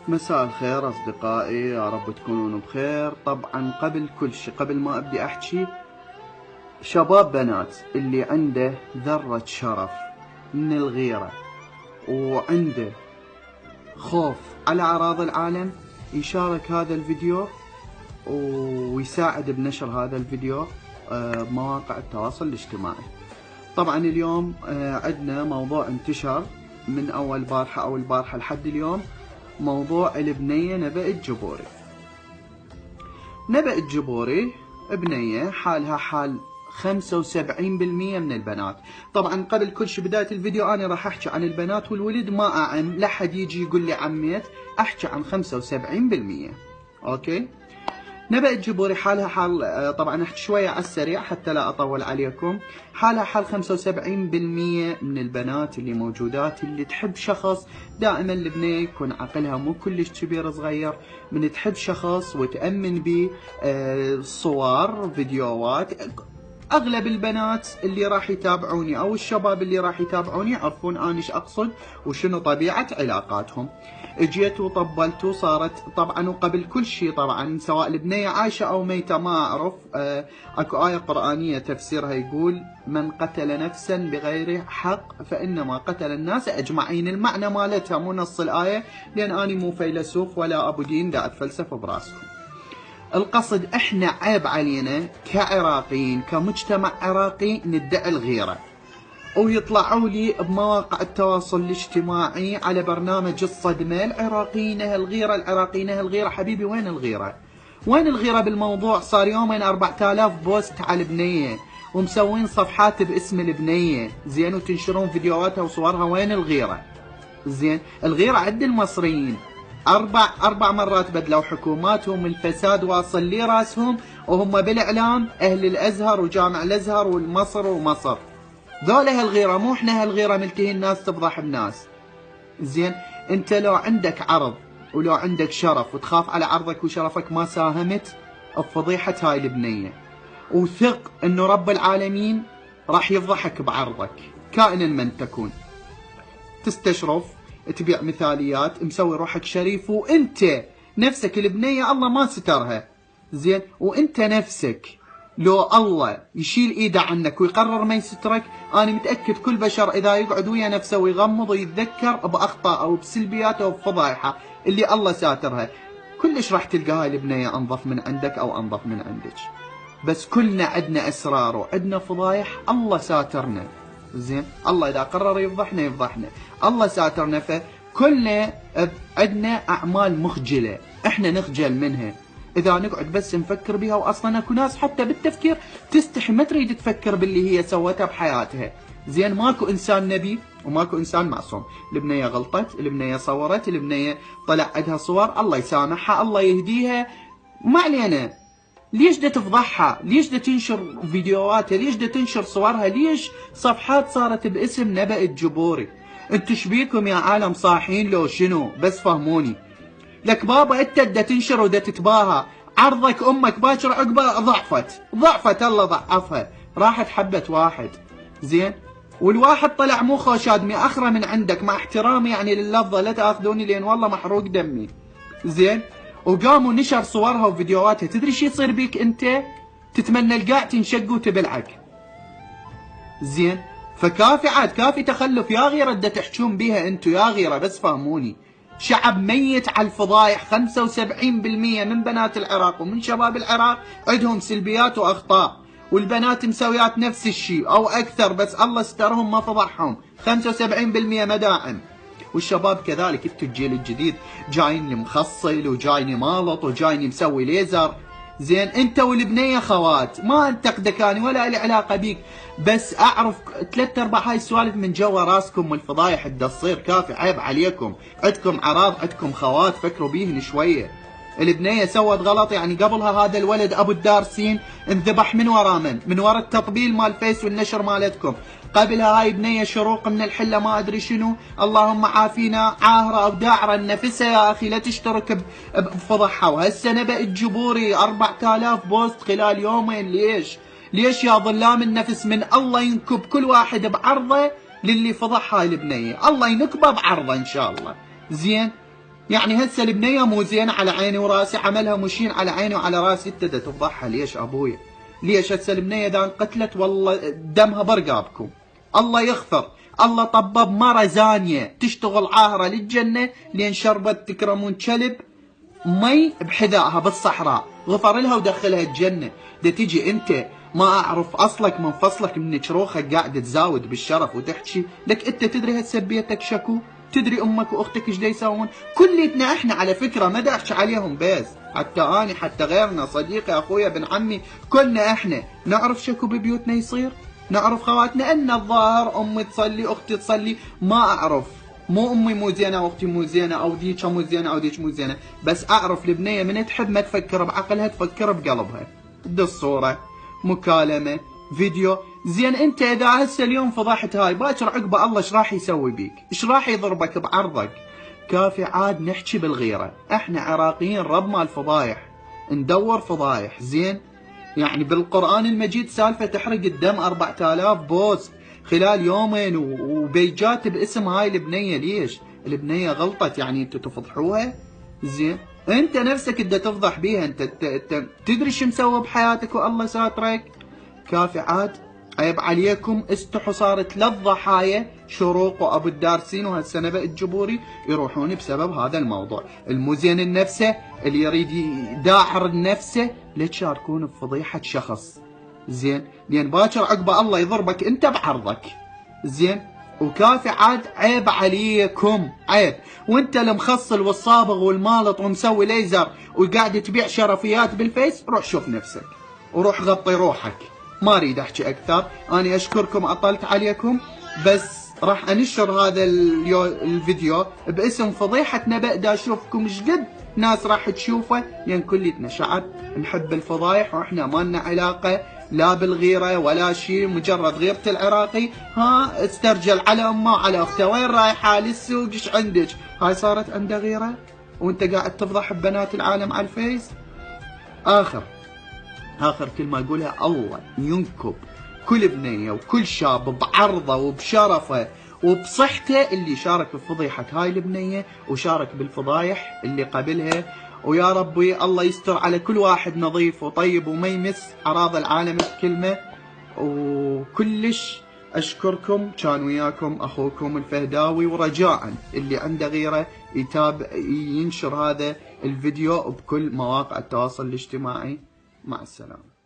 مساء الخير أصدقائي، يا رب تكونون بخير. طبعا قبل كل شيء، قبل ما أبدي أحكي، شباب بنات اللي عنده ذرة شرف من الغيرة وعنده خوف على أعراض العالم يشارك هذا الفيديو ويساعد بنشر هذا الفيديو بمواقع التواصل الاجتماعي. طبعا اليوم عندنا موضوع انتشر من أول بارحة أو البارحة لحد اليوم، موضوع البنية نبأ الجبوري. نبأ الجبوري بنية حالها حال 75% من البنات. طبعا قبل كل شيء بداية الفيديو أنا راح أحكي عن البنات والولد، ما أعم لا حد يجي يقول لي عميت، أحكي عن 75%. أوكي. نبأ الجبوري حالها حال، طبعا احكي شوية على السريع حتى لا أطول عليكم. حالها حال 75% من البنات اللي موجودات اللي تحب شخص. دائما البنية يكون عقلها مو كلش كبير صغير، من تحب شخص وتأمن به صور فيديوهات. اغلب البنات اللي راح يتابعوني او الشباب اللي راح يتابعوني يعرفون انا ايش اقصد وشنو طبيعة علاقاتهم. اجيت وطبلت وصارت طبعا. وقبل كل شيء طبعا سواء البنية عايشة او ميتة ما اعرف، اكو آية قرآنية تفسيرها يقول: من قتل نفسا بغير حق فانما قتل الناس اجمعين. المعنى مالتها مو نص الآية، لان اني مو فيلسوف ولا ابو دين دا اتفلسف براسكم. القصد احنا عيب علينا كعراقيين كمجتمع عراقي ندعي الغيرة، ويطلعوا لي بمواقع التواصل الاجتماعي على برنامج الصدمة: العراقيين هالغيرة، العراقيين هالغيرة. حبيبي وين الغيرة؟ وين الغيرة بالموضوع؟ صار يومين 4000 بوست على البنية ومسوين صفحات باسم البنية، زين، وتنشرون فيديوهاتها وصورها. وين الغيرة؟ زين، الغيرة عند المصريين. أربع مرات بدلوا حكوماتهم، الفساد واصل لي راسهم، وهم بالإعلام أهل الأزهر وجامع الأزهر والمصر ومصر. ذولا هالغيرة، مو احنا هالغيرة ملتهي الناس تفضح الناس. زين، انت لو عندك عرض ولو عندك شرف وتخاف على عرضك وشرفك ما ساهمت بفضيحة هاي البنية، وثق انه رب العالمين راح يفضحك بعرضك كائنا من تكون. تستشرف، تبيع مثاليات، مسوي روحك شريف، وانت نفسك البنية الله ما سترها. زين، وانت نفسك لو الله يشيل ايده عنك ويقرر ما يسترك، انا متأكد كل بشر اذا يقعد ويا نفسه ويغمض ويتذكر باخطاء او بسلبياته وبفضايحه اللي الله ساترها، كلش راح تلقى هاي البنية انظف من عندك او انظف من عندك. بس كلنا عندنا اسرار وعندنا فضايح الله ساترنا. زين، الله اذا قرر يفضحنا يفضحنا، الله ساترنا. فكلنا عندنا اعمال مخجله احنا نخجل منها اذا نقعد بس نفكر بها. واصلا اكو ناس حتى بالتفكير تستحي ما تريد تفكر باللي هي سوتها بحياتها. زين، ماكو انسان نبي وماكو انسان معصوم. البنيه غلطت، البنيه صورت، البنيه طلع عندها صور، الله يسامحها الله يهديها، ما علينا. ليش دا تفضحها؟ ليش دا تنشر فيديوهاتها؟ ليش دا تنشر صورها؟ ليش صفحات صارت باسم نبأ الجبوري؟ انتو شبيكم يا عالم صاحين لو شنو؟ بس فهموني. لك بابا انت دا تنشر ودا تتباهى، عرضك امك باكر عقبه ضعفت الله ضعفها، راحت حبت واحد. زين، والواحد طلع مو خوش ادمي اخره من عندك، مع احترامي يعني لللفظه لا تاخذوني لان والله محروق دمي. زين، وقاموا نشر صورها وفيديوهاتها. تدري شو يصير بيك انت؟ تتمنى القاع تنشق وتبلعك. زين، فكافي عاد، كافي تخلف يا غيره دا تحجون بيها انتو يا غيره. بس فهموني، شعب ميت على الفضايح. 75% من بنات العراق ومن شباب العراق عندهم سلبيات واخطاء، والبنات مسويات نفس الشيء او اكثر، بس الله سترهم ما فضحهم. 75% مداعم، والشباب كذلك. انتو الجيل الجديد جايني مخصل وجايني مالط وجايني مسوي ليزر. زين، انت والبنية خوات، ما انتقدك اني ولا لي علاقه بيك، بس اعرف 3/4 هاي السوالف من جوا راسكم والفضايح اللي تصير. كافي، عيب عليكم. عندكم اعراض، عندكم خوات، فكروا بيهن شويه. البنية سوت غلط، يعني قبلها هذا الولد ابو الدارسين انذبح من ورا من ورا التطبيل مال فيس والنشر مالتكم. قبلها هاي بنية شروق من الحلة ما ادري شنو، اللهم عافينا، عاهرة او داعرة نفسها يا اخي لا تشترك بفضحها. وهسه نبأ الجبوري 4000 بوست خلال يومين. ليش يا ظلام النفس؟ من الله ينكب كل واحد بعرضه للي فضح هاي البنية، الله ينكبه بعرضه ان شاء الله. زين، يعني هسه البنيه مو زينه على عيني وراسي، عملها مشين على عيني وعلى راسي، انت تفضحها ليش ابويا؟ ليش هسه البنيه اذا انقتلت والله دمها برقابكم. الله يغفر، الله طبب مرة زانية تشتغل عاهرة للجنة لين شربت تكرمون كلب مي بحذائها بالصحراء، غفر لها ودخلها الجنة. دا تجي انت ما اعرف اصلك من فصلك من شروخك قاعد تزاود بالشرف وتحكي لك انت تدري هسه بيتك شكو؟ تدري امك واختك ايش دا يسوون؟ كليتنا احنا على فكرة، ما دا احكي عليهم بس، حتى اني حتى غيرنا، صديقي اخويا ابن عمي، كلنا احنا نعرف شكو ببيوتنا يصير، نعرف خواتنا ان الظاهر امي تصلي اختي تصلي، ما اعرف، مو امي مو زينه واختي مو زينه او ذيك مو زينه او ذيك مو زينه، بس اعرف البنيه من تحب ما تفكر بعقلها، تفكر بقلبها. بدي الصوره، مكالمه، فيديو، زين انت اذا هسه اليوم فضحت هاي، باكر عقبه الله ايش راح يسوي بيك؟ ايش راح يضربك بعرضك؟ كافي عاد نحكي بالغيره، احنا عراقيين رب مال فضايح، ندور فضايح، زين؟ يعني بالقرآن المجيد سالفة تحرق الدم 4000 بوست خلال يومين وبيجات باسم هاي البنية. ليش؟ البنية غلطت يعني انتوا تفضحوها؟ زين؟ انت نفسك بدك تفضح بيها، انت تدري شو مسوي بحياتك والله ساترك؟ كافي عاد، عيب عليكم، استحوا، صارت 3 ضحايا، شروق وابو الدارسين وهالسنه بقى الجبوري يروحون بسبب هذا الموضوع. المزين النفسه اللي يريد يداعر نفسه لا تشاركون بفضيحه شخص، زين؟ لان باكر عقبه الله يضربك انت بعرضك، زين؟ وكافي عاد، عيب عليكم، عيب. وانت المخصل والصابغ والمالط ومسوي ليزر وقاعد تبيع شرفيات بالفيس، روح شوف نفسك وروح غطي روحك. ما اريد احكي اكثر، انا اشكركم، اطلت عليكم، بس راح انشر هذا الفيديو باسم فضيحة نبأ، دا اشوفكم ايش قد ناس راح تشوفه، لان كليتنا شعب نحب الفضايح، واحنا ما لنا علاقة لا بالغيرة ولا شيء، مجرد غيرة العراقي ها استرجل على امه وعلى اخته، وين رايحة للسوق ايش عندك؟ هاي صارت عنده غيرة وانت قاعد تفضح ببنات العالم على الفيس. آخر كلمة أقولها، الله ينكب كل بنية وكل شاب بعرضه وبشرفه وبصحته اللي شارك بفضيحة هاي البنية وشارك بالفضايح اللي قبلها، ويا ربي الله يستر على كل واحد نظيف وطيب وما يمس أعراض العالم بكلمة. وكلش أشكركم، كان وياكم أخوكم الفهداوي، ورجاء اللي عنده غيره ينشر هذا الفيديو بكل مواقع التواصل الاجتماعي. مع السلامة.